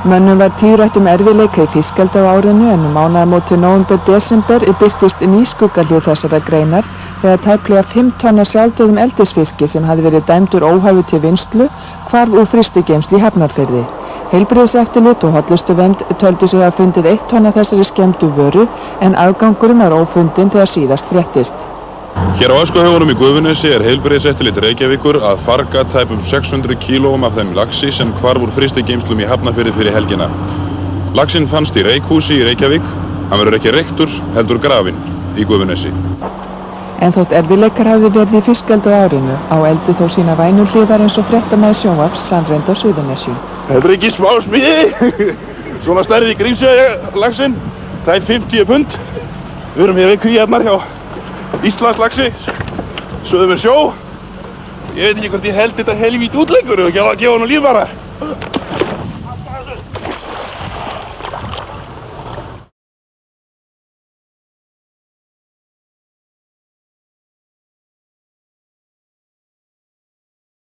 Mönnum var tíðrætt erfiðleika í fiskeldi á árinu en mánaðamótið nóvember-desember birtist ný skuggahlið þessarar greinar þegar tæplega 5 tonn af sjálfdauðum eldisfiski sem hafði verið dæmdur óhæfu til vinnslu hvarf úr frystigeymslu í Hafnarfirði. Heilbrigðiseftirlit og hollustuvernd töldu sig hafa fundið 1 tonn af þessari skemmdu vöru en afgangurinn var ófundinn þegar síðast fréttist. Hér á Öskuhaugunum í Gufunesi heilbrigðiseftirlit Reykjavíkur að farga tæpum 600 kílóum af þeim laxi sem hvarf úr frystigeymslum í Hafnarfirði fyrir helgina. Laxinn fannst í Reykhúsi í Reykjavík, hann verður ekki reyktur heldur grafinn í Gufunesi. En þótt erfiðleikar hafi verið í fiskeldi á árinu á eldi þó sína vænuhliðar eins og fréttamaður sjónvarps sannreynd á Suðurnesju. Þetta ekki smá smiði, svona stærði Grímseyjarlaxinn, tæp 50 pund. Við erum hér við kvíarnar hjá Íslandslaxi, sögðum við sjó. Ég veit ekki hvort ég held þetta helvíti út lengur og gefa hann líf bara.